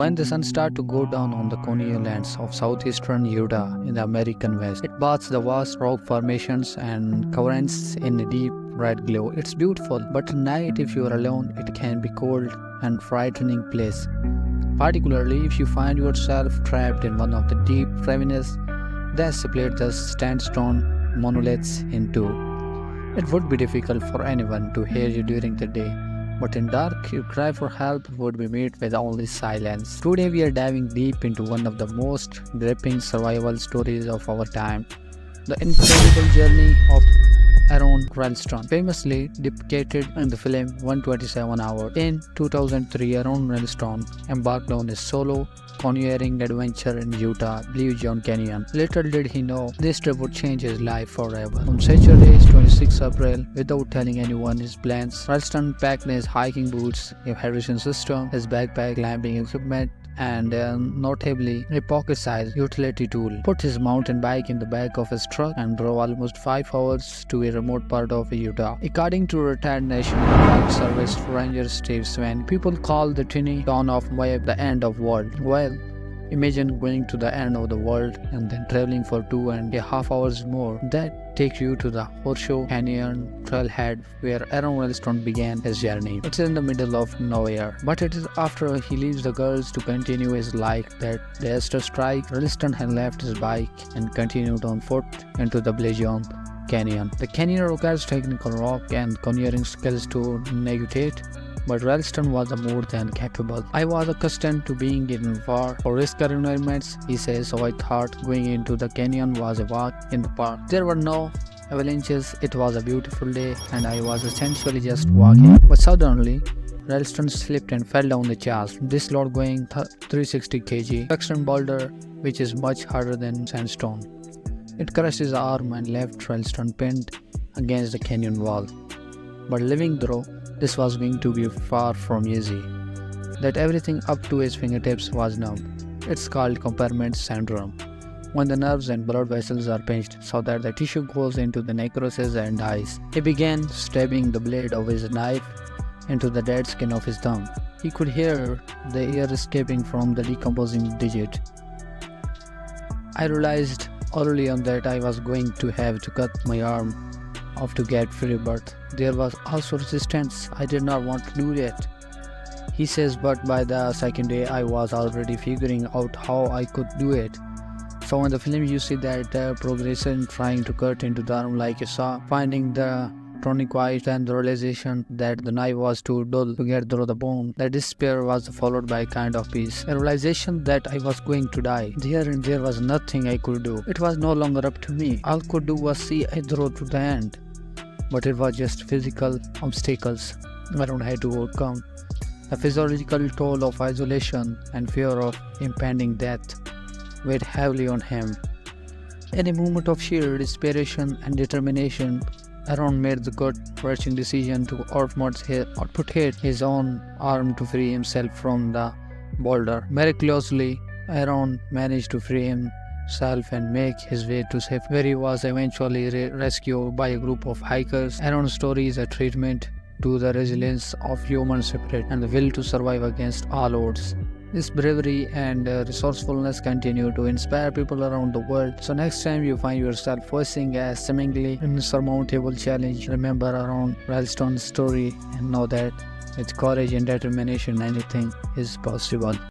When the sun starts to go down on the Coney lands of southeastern Utah in the American West, it bathes the vast rock formations and currents in a deep red glow. It's beautiful, but at night, if you are alone, it can be cold and frightening place. Particularly if you find yourself trapped in one of the deep ravines that split the sandstone monoliths in two. It would be difficult for anyone to hear you during the day, but in dark, your cry for help would be met with only silence. Today, we are diving deep into one of the most gripping survival stories of our time, the incredible journey of Aron Ralston, famously depicted in the film 127 Hours. In 2003, Aron Ralston embarked on a solo canyoneering adventure in Utah Blue John Canyon. Little did he know this trip would change his life forever. On Saturday, 26 April, without telling anyone his plans, Ralston packed his hiking boots, a hydration system, his backpack, climbing equipment, and notably a pocket-sized utility tool, put his mountain bike in the back of his truck and drove almost 5 hours to a remote part of Utah. According to retired National Park Service Ranger Steve Swan, people call the tiny town of Moab the end of world. Well, imagine going to the end of the world and then traveling for 2.5 hours more. That takes you to the Horseshoe Canyon trailhead where Aron Ralston began his journey. It's in the middle of nowhere, but it is after he leaves the girls to continue his life that the Easter strike. Ralston had left his bike and continued on foot into the Blazon Canyon. The canyon requires technical rock and canyoneering skills to navigate, but Ralston was more than capable. I was accustomed to being in war or riskier environments, he says, so I thought going into the canyon was a walk in the park. There were no avalanches, it was a beautiful day, and I was essentially just walking. But suddenly, Ralston slipped and fell down the chasm. This load going 360 kg, Tuxton boulder, which is much harder than sandstone. It crushed his arm and left Ralston pinned against the canyon wall. But living through this was going to be far from easy. That everything up to his fingertips was numb. It's called compartment syndrome, when the nerves and blood vessels are pinched so that the tissue goes into the necrosis and dies. He began stabbing the blade of his knife into the dead skin of his thumb. He could hear the air escaping from the decomposing digit. I realized early on that I was going to have to cut my arm off to get free, but there was also resistance. I did not want to do that, he says, but by the second day I was already figuring out how I could do it. So in the film you see that progression, trying to cut into the arm like you saw, finding the tourniquet and the realization that the knife was too dull to get through the bone. The despair was followed by a kind of peace, a realization that I was going to die. There was nothing I could do. It was no longer up to me. All I could do was see I through to the end. But it was just physical obstacles I don't have to overcome. The physiological toll of isolation and fear of impending death weighed heavily on him. In a moment of sheer desperation and determination, Aron made the gut-wrenching decision to amputate his own arm to free himself from the boulder. Miraculously, Aron managed to free himself and make his way to safety, where he was eventually rescued by a group of hikers. Aron's story is a treatment to the resilience of human spirit and the will to survive against all odds. This bravery and resourcefulness continue to inspire people around the world. So next time you find yourself facing a seemingly insurmountable challenge, remember Aron Ralston's story and know that with courage and determination anything is possible.